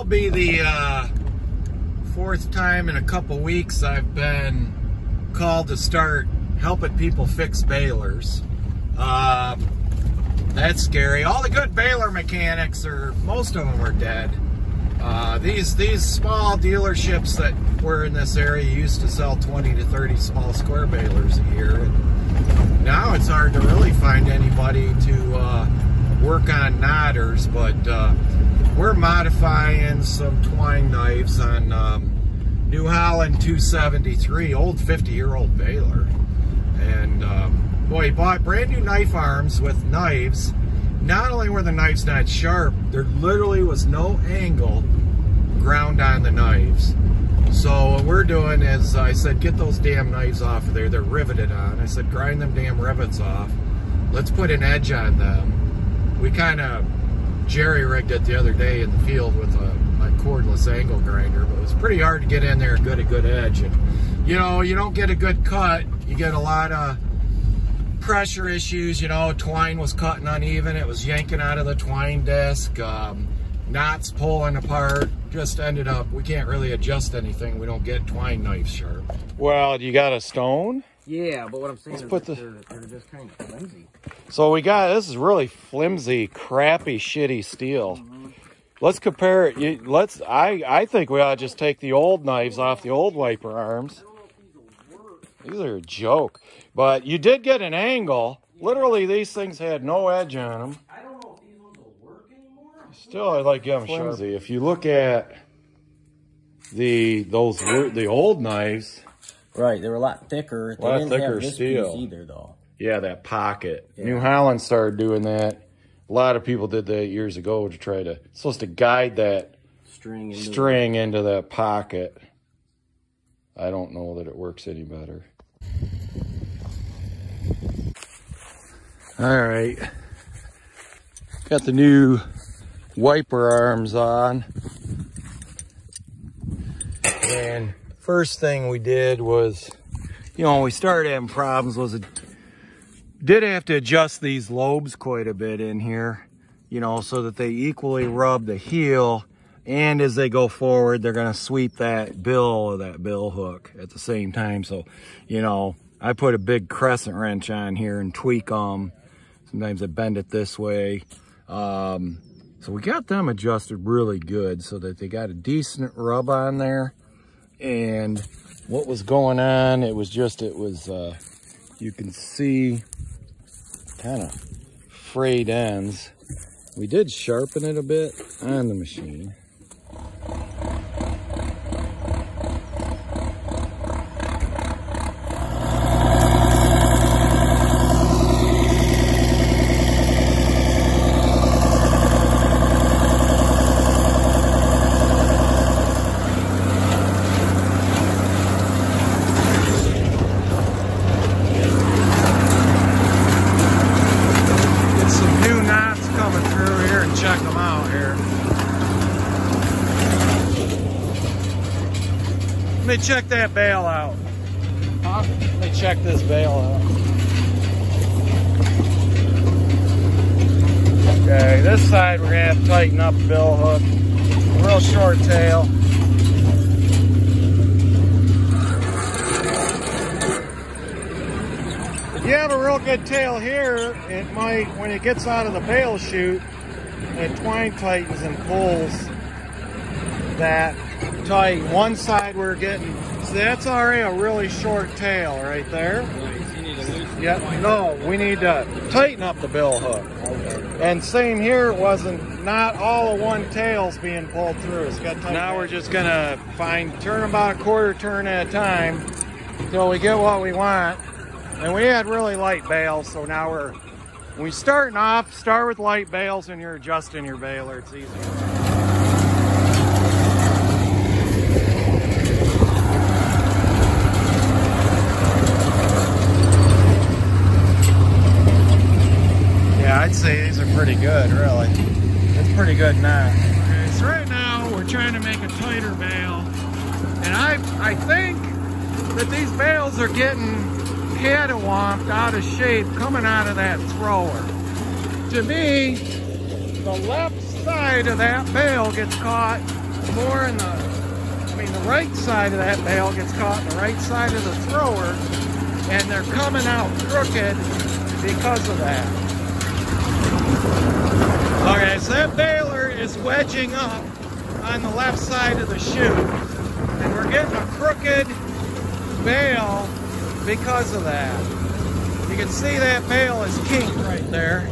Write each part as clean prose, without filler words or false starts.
be the fourth time in a couple weeks I've been called to start helping people fix balers. That's scary. All the good baler mechanics, most of them are dead. These small dealerships that were in this area used to sell 20 to 30 small square balers a year. And now it's hard to really find anybody to work on knotters, but we're modifying some twine knives on New Holland 273, old 50-year-old baler. And boy, he bought brand new knife arms with knives. Not only were the knives not sharp, there literally was no angle ground on the knives. So what we're doing is, I said, get those damn knives off of there. They're riveted on. I said, grind them damn rivets off. Let's put an edge on them. We kind of jerry-rigged it the other day in the field with my cordless angle grinder, but it was pretty hard to get in there and get a good edge. And you know, you don't get a good cut. You get a lot of pressure issues. You know, twine was cutting uneven. It was yanking out of the twine disc. Knots pulling apart. Just ended up, we can't really adjust anything. We don't get twine knives sharp. Well, you got a stone? Yeah, but what I'm saying is they're just kind of flimsy. So we got, this is really flimsy, crappy, shitty steel. Let's compare it. I think we ought to just take the old knives off the old wiper arms. These are a joke. But you did get an angle. Literally, these things had no edge on them. I don't know if these ones will work anymore. Still, I like them flimsy. If you look at the old knives, right, they were a lot thicker. They didn't have this piece either, though. Yeah, that pocket. Yeah. New Holland started doing that. A lot of people did that years ago to try to, it's supposed to guide that string into that pocket. I don't know that it works any better. All right, got the new wiper arms on. And first thing we did was, you know, we started having problems was did have to adjust these lobes quite a bit in here, you know, so that they equally rub the heel, and as they go forward, they're going to sweep that bill hook at the same time. So, you know, I put a big crescent wrench on here and tweak them. Sometimes I bend it this way. So we got them adjusted really good so that they got a decent rub on there. And what was going on, it was you can see kind of frayed ends. We did sharpen it a bit on the machine. Check them out here. Let me check that bale out. Huh? Let me check this bale out. Okay, this side we're gonna have to tighten up the bill hook. Real short tail. If you have a real good tail here, it might, when it gets out of the bale chute, the twine tightens and pulls that tight. One side we're getting, so that's already a really short tail right there. Yeah, no, we need to tighten up the bill hook. And same here, not all of one tail's being pulled through. It's got tight. Now we're just gonna turn about a quarter turn at a time until we get what we want. And we had really light bales, so now when we start with light bales and you're adjusting your baler, it's easy. Yeah, I'd say these are pretty good, really. It's pretty good knot. Okay, so right now we're trying to make a tighter bale. And I think that these bales are getting catawamped, out of shape, coming out of that thrower. To me, the left side of that bale gets caught more in the right side of that bale gets caught in the right side of the thrower, and they're coming out crooked because of that. Okay, so that baler is wedging up on the left side of the chute, and we're getting a crooked bale because of that. You can see that bale is kinked right there.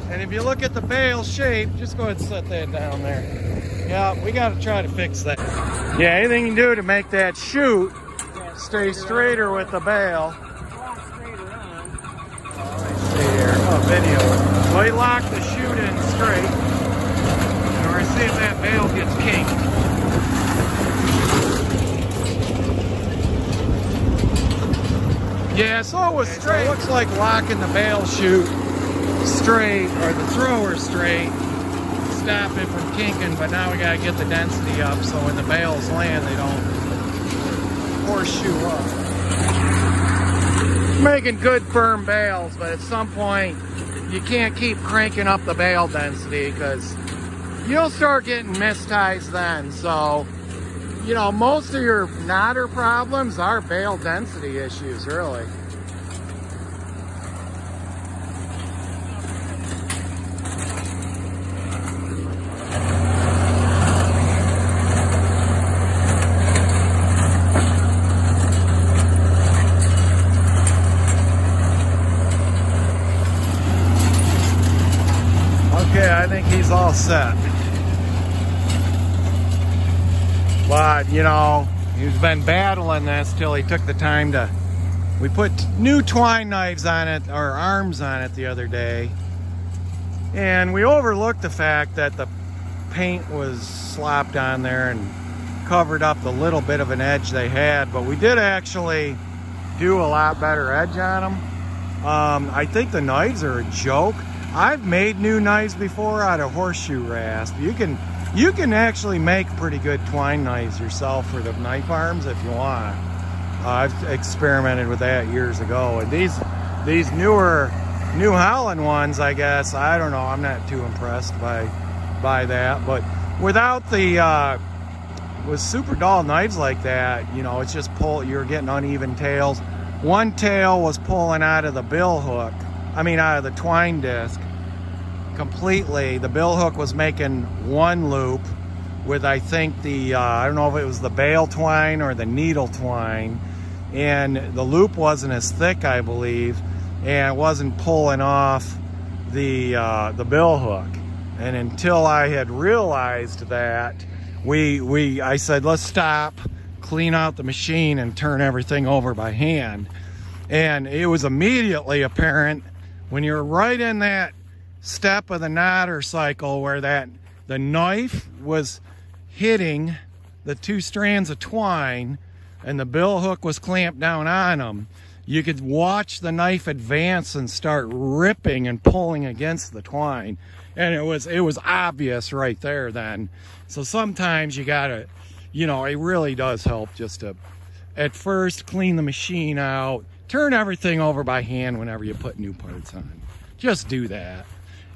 And if you look at the bale shape, just go ahead and set that down there. Yeah, we got to try to fix that. Yeah, anything you can do to make that chute stay straighter with the bale. Oh, video. Well, he locked the chute in straight. And we're going to see if that bale gets kinked. Yeah, so it was straight. So it looks like locking the bale chute straight, or the thrower straight, stop it from kinking, but now we got to get the density up so when the bales land, they don't horseshoe up. Making good firm bales, but at some point you can't keep cranking up the bale density because you'll start getting misties then. So, you know, most of your knotter problems are bale density issues, really. Okay, I think he's all set. But, you know, he's been battling this till he took the time to... We put new twine knives on it, or arms on it, the other day. And we overlooked the fact that the paint was slopped on there and covered up the little bit of an edge they had. But we did actually do a lot better edge on them. I think the knives are a joke. I've made new knives before out of horseshoe rasp. You can actually make pretty good twine knives yourself for the knife arms if you want. I've experimented with that years ago. And these newer New Holland ones, I guess, I don't know, I'm not too impressed by that. But without the with super dull knives like that, you know, it's just you're getting uneven tails. One tail was pulling out of the bill hook, out of the twine disc completely. The bill hook was making one loop with, I think, the I don't know if it was the bale twine or the needle twine, and the loop wasn't as thick, I believe, and it wasn't pulling off the bill hook. And until I had realized that, I said, let's stop, clean out the machine, and turn everything over by hand. And it was immediately apparent when you're right in that step of the knotter cycle where the knife was hitting the two strands of twine and the bill hook was clamped down on them, you could watch the knife advance and start ripping and pulling against the twine. And it was obvious right there then. So sometimes you gotta, you know, it really does help just to, at first, clean the machine out, turn everything over by hand whenever you put new parts on. Just do that.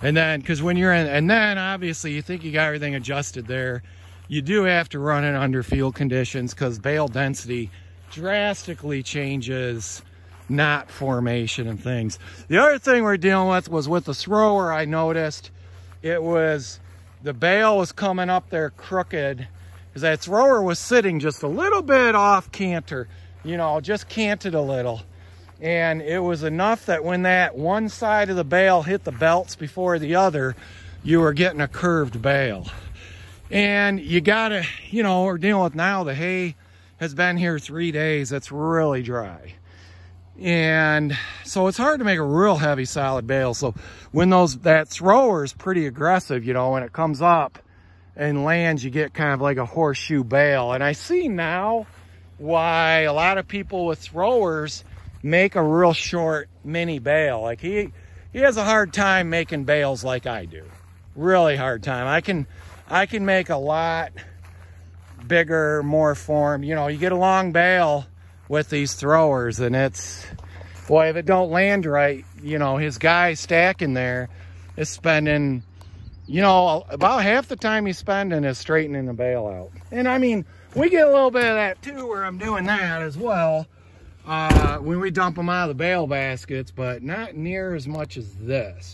And then, because when you're in, and then obviously you think you got everything adjusted there, you do have to run it under field conditions because bale density drastically changes knot formation and things. The other thing we're dealing with was with the thrower. I noticed it was, the bale was coming up there crooked because that thrower was sitting just a little bit off canter, you know, just canted a little. And it was enough that when that one side of the bale hit the belts before the other, you were getting a curved bale. And you gotta, you know, we're dealing with now, the hay has been here 3 days. It's really dry. And so it's hard to make a real heavy solid bale. So when that thrower is pretty aggressive, you know, when it comes up and lands, you get kind of like a horseshoe bale. And I see now why a lot of people with throwers make a real short mini bale. Like he has a hard time making bales like I do. Really hard time. I can make a lot bigger, more form. You know, you get a long bale with these throwers and it's, boy, if it don't land right, you know, his guy stacking there is spending, you know, about half the time he's spending is straightening the bale out. And I mean, we get a little bit of that too, where I'm doing that as well when we dump them out of the bale baskets, but not near as much as this.